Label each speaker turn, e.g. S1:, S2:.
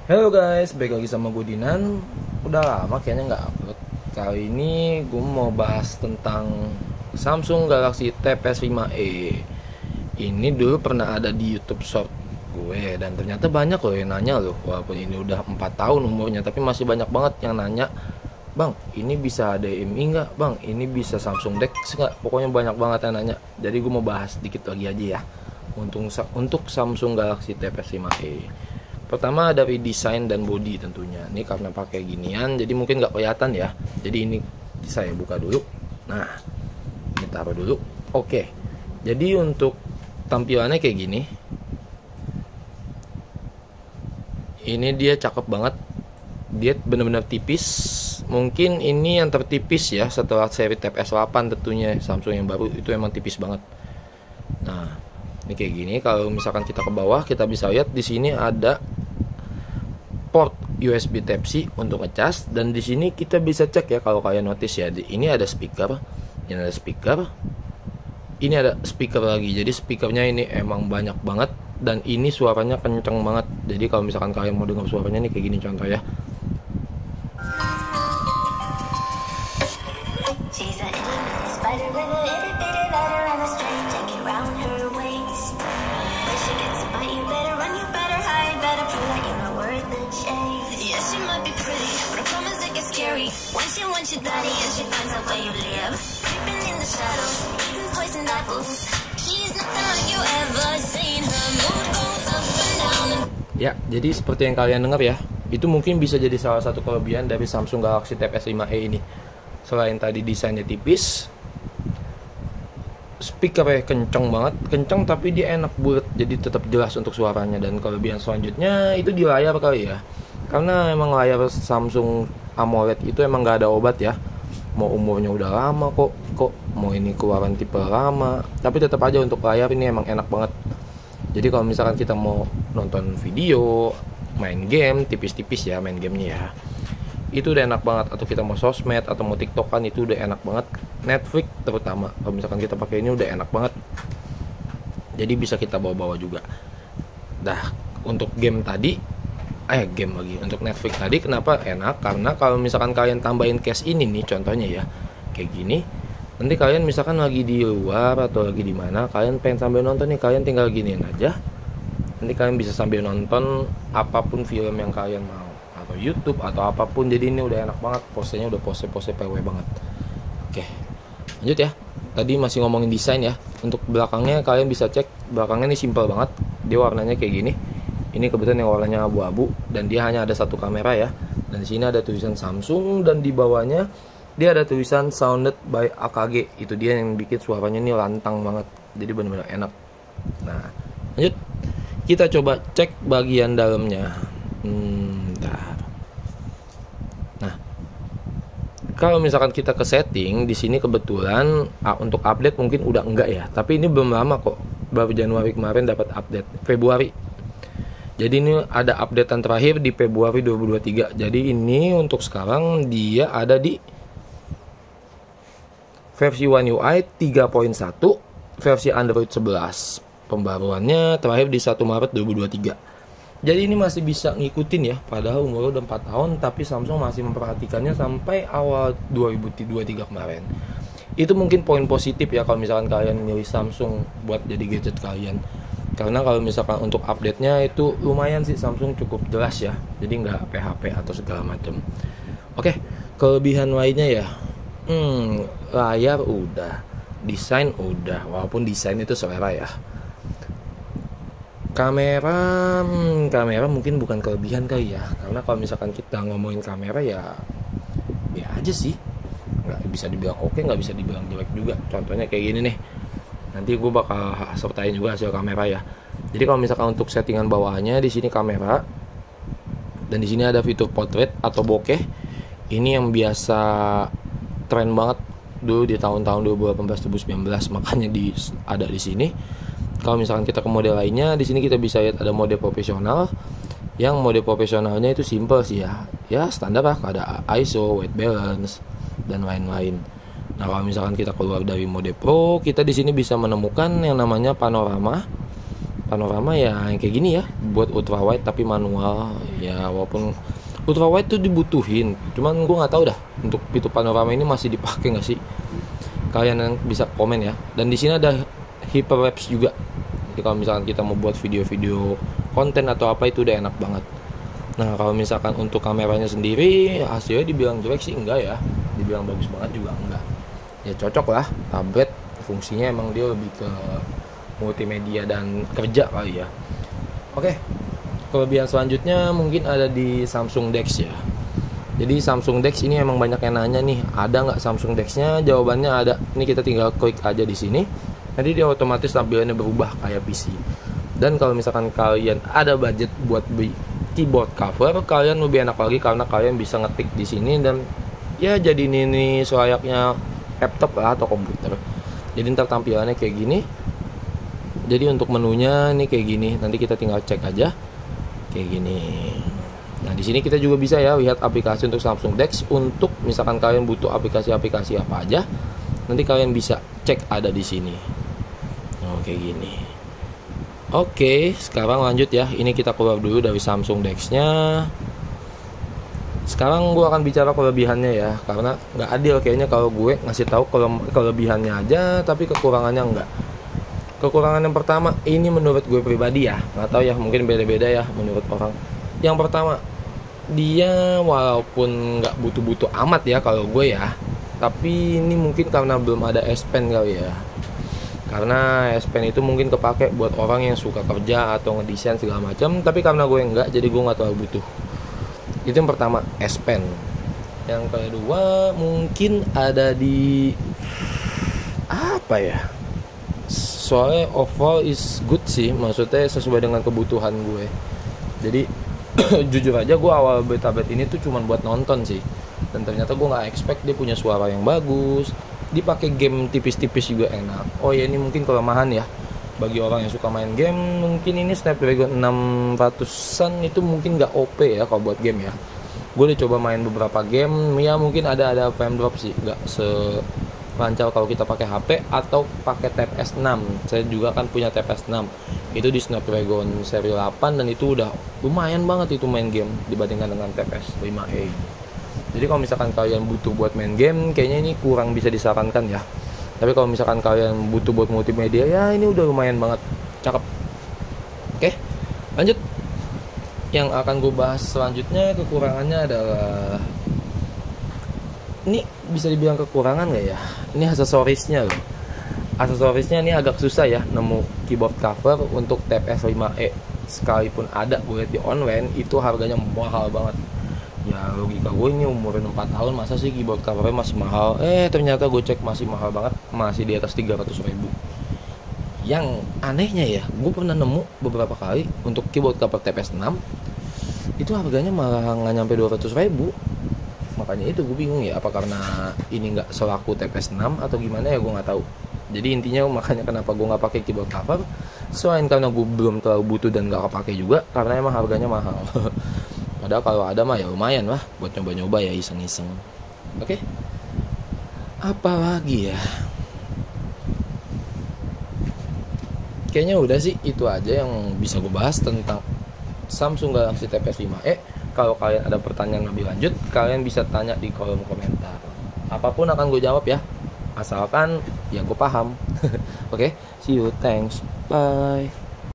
S1: Halo guys, balik lagi sama gue Dinan. Udah lama kayaknya nggak upload. Kali ini gue mau bahas tentang Samsung Galaxy Tab S5e. Ini dulu pernah ada di YouTube Short gue, dan ternyata banyak loh yang nanya loh. Walaupun ini udah 4 tahun umurnya, tapi masih banyak banget yang nanya, "Bang, ini bisa HDMI nggak? Bang, ini bisa Samsung DeX nggak?" Pokoknya banyak banget yang nanya. Jadi gue mau bahas sedikit lagi aja ya untuk Samsung Galaxy Tab S5e. Pertama dari desain dan body tentunya. Ini karena pakai ginian jadi mungkin nggak kelihatan ya. Jadi ini saya buka dulu. Nah, ini taruh dulu. Oke. Jadi untuk tampilannya kayak gini. Ini dia cakep banget. Dia benar-benar tipis. Mungkin ini yang tertipis ya setelah seri Tab S8 tentunya. Samsung yang baru itu emang tipis banget. Nah, ini kayak gini. Kalau misalkan kita ke bawah, kita bisa lihat di sini ada port USB Type-C untuk ngecas, dan di sini kita bisa cek ya kalau kalian notice ya. Ini ada speaker, ini ada speaker, ini ada speaker lagi. Jadi speakernya ini emang banyak banget, dan ini suaranya kenceng banget. Jadi kalau misalkan kalian mau dengar suaranya nih kayak gini contoh ya. Ya, jadi seperti yang kalian dengar ya, itu mungkin bisa jadi salah satu kelebihan dari Samsung Galaxy Tab S5e ini. Selain tadi desainnya tipis, speakernya kenceng banget, kenceng tapi dia enak bulat, jadi tetap jelas untuk suaranya. Dan kelebihan selanjutnya itu di layar kali ya, karena emang layar Samsung AMOLED itu emang gak ada obat ya. Mau umurnya udah lama kok mau ini keluaran tipe lama, tapi tetap aja untuk layar ini emang enak banget. Jadi kalau misalkan kita mau nonton video, main game, tipis-tipis ya main gamenya ya, itu udah enak banget. Atau kita mau sosmed atau mau tiktokan, itu udah enak banget. Netflix terutama kalau misalkan kita pakai ini udah enak banget. Jadi bisa kita bawa-bawa juga. Dah, untuk game tadi, game lagi. Untuk Netflix tadi kenapa enak? Karena kalau misalkan kalian tambahin case ini nih contohnya ya, kayak gini. Nanti kalian misalkan lagi di luar atau lagi di mana, kalian pengen sambil nonton nih, kalian tinggal giniin aja. Nanti kalian bisa sambil nonton apapun film yang kalian mau, atau YouTube atau apapun. Jadi ini udah enak banget, posenya udah pose PW banget. Oke, lanjut ya. Tadi masih ngomongin desain ya. Untuk belakangnya kalian bisa cek, belakangnya ini simple banget. Dia warnanya kayak gini. Ini kebetulan yang warnanya abu-abu, dan dia hanya ada satu kamera ya. Dan di sini ada tulisan Samsung, dan di bawahnya dia ada tulisan Sounded by AKG. Itu dia yang bikin suaranya ini lantang banget. Jadi benar-benar enak. Nah, lanjut. Kita coba cek bagian dalamnya. Nah, kalau misalkan kita ke setting, di sini kebetulan untuk update mungkin udah enggak ya. Tapi ini belum lama kok. Baru Januari kemarin dapat update. Februari. Jadi ini ada updatean terakhir di Februari 2023. Jadi ini untuk sekarang dia ada di versi One UI 3.1, versi Android 11. Pembaruannya terakhir di 1 Maret 2023. Jadi ini masih bisa ngikutin ya, padahal umur udah 4 tahun, tapi Samsung masih memperhatikannya sampai awal 2023 kemarin. Itu mungkin poin positif ya kalau misalkan kalian milih Samsung buat jadi gadget kalian. Karena kalau misalkan untuk update-nya itu lumayan sih, Samsung cukup jelas ya. Jadi nggak PHP atau segala macam. Oke, kelebihan lainnya ya. Layar udah, desain udah, walaupun desain itu selera ya. Kamera mungkin bukan kelebihan kali ya, karena kalau misalkan kita ngomongin kamera ya aja sih, nggak bisa dibilang oke, nggak bisa dibilang jelek juga. Contohnya kayak gini nih, nanti gue bakal sertain juga hasil kamera ya. Jadi kalau misalkan untuk settingan bawahnya di sini kamera, dan di sini ada fitur portrait atau bokeh. Ini yang biasa tren banget dulu di tahun-tahun 2018-2019, makanya ada di sini. Kalau misalkan kita ke mode lainnya, di sini kita bisa lihat ada mode profesional. Yang mode profesionalnya itu simple sih ya. Ya standar lah, ada ISO, white balance, dan lain-lain. Nah, kalau misalkan kita keluar dari mode Pro, kita di sini bisa menemukan yang namanya panorama, panorama ya yang kayak gini ya, buat ultrawide tapi manual ya. Walaupun ultrawide tuh dibutuhin, cuman gue nggak tahu dah untuk fitur panorama ini masih dipakai nggak sih. Kalian yang bisa komen ya. Dan di sini ada hyperlapse juga. Jadi kalau misalkan kita mau buat video-video konten atau apa itu udah enak banget. Nah kalau misalkan untuk kameranya sendiri hasilnya dibilang jelek sih enggak ya, dibilang bagus banget juga enggak. Ya cocok lah, tablet fungsinya emang dia lebih ke multimedia dan kerja kali ya. Oke, kelebihan selanjutnya mungkin ada di Samsung Dex ya. Jadi Samsung Dex ini emang banyak yang nanya nih, ada nggak Samsung Dex-nya? Jawabannya ada. Ini kita tinggal klik aja di sini. Nanti dia otomatis tampilannya berubah kayak PC. Dan kalau misalkan kalian ada budget buat beli keyboard cover, kalian lebih enak lagi karena kalian bisa ngetik di sini dan ya jadi ini selayaknya laptop lah atau komputer. Jadi ntar tampilannya kayak gini. Jadi untuk menunya nih kayak gini. Nanti kita tinggal cek aja kayak gini. Nah di sini kita juga bisa ya lihat aplikasi untuk Samsung Dex. Untuk misalkan kalian butuh aplikasi-aplikasi apa aja, nanti kalian bisa cek ada di sini. Oh kayak gini. Oke, sekarang lanjut ya. Ini kita keluar dulu dari Samsung Dex-nya. Sekarang gue akan bicara kelebihannya ya, karena nggak adil kayaknya kalau gue ngasih tahu kelebihannya aja, tapi kekurangannya enggak. Kekurangan yang pertama, ini menurut gue pribadi ya, nggak tahu ya, mungkin beda-beda ya menurut orang. Yang pertama, dia walaupun nggak butuh-butuh amat ya kalau gue ya, tapi ini mungkin karena belum ada S Pen kali ya. Karena S Pen itu mungkin kepake buat orang yang suka kerja atau ngedesain segala macam, tapi karena gue enggak, jadi gue nggak terlalu butuh. Itu yang pertama, S Pen. Yang kedua mungkin ada di apa ya? Soalnya overall is good sih, maksudnya sesuai dengan kebutuhan gue. Jadi jujur aja gue awal beli tablet ini tuh cuman buat nonton sih, dan ternyata gue nggak expect dia punya suara yang bagus, dipakai game tipis-tipis juga enak. Oh ya ini mungkin kelemahan ya bagi orang yang suka main game, mungkin ini Snapdragon 600an itu mungkin nggak OP ya kalau buat game ya. Gue udah coba main beberapa game ya, mungkin ada frame drop sih, nggak selancar kalau kita pakai HP atau pakai Tab S6. Saya juga kan punya Tab S6 itu di Snapdragon seri 8 dan itu udah lumayan banget itu main game dibandingkan dengan Tab S5e. Jadi kalau misalkan kalian butuh buat main game, kayaknya ini kurang bisa disarankan ya. Tapi kalau misalkan kalian butuh buat multimedia, ya ini udah lumayan banget, cakep. Oke, lanjut. Yang akan gue bahas selanjutnya kekurangannya adalah, ini bisa dibilang kekurangan gak ya? Ini aksesorisnya loh. Aksesorisnya ini agak susah ya nemu keyboard cover untuk Tab S5e. Sekalipun ada gue lihat di online, itu harganya mahal banget. Ya logika gue ini umurin 4 tahun, masa sih keyboard covernya masih mahal. Ternyata gue cek masih mahal banget, masih di atas 300.000. Yang anehnya ya, gue pernah nemu beberapa kali untuk keyboard cover Tab S6 itu harganya malah nggak nyampe 200.000. Makanya itu gue bingung ya, apa karena ini nggak selaku Tab S6 atau gimana ya, gue nggak tahu. Jadi intinya makanya kenapa gue nggak pakai keyboard cover, selain karena gue belum terlalu butuh dan nggak kepake juga, karena emang harganya mahal. Padahal kalau ada mah ya lumayan lah buat nyoba-nyoba ya, iseng-iseng. Oke. Apa lagi ya? Kayaknya udah sih, itu aja yang bisa gue bahas tentang Samsung Galaxy Tab S5e. Kalau kalian ada pertanyaan lebih lanjut, kalian bisa tanya di kolom komentar. Apapun akan gue jawab ya, asalkan ya gue paham. Oke, see you, thanks, bye.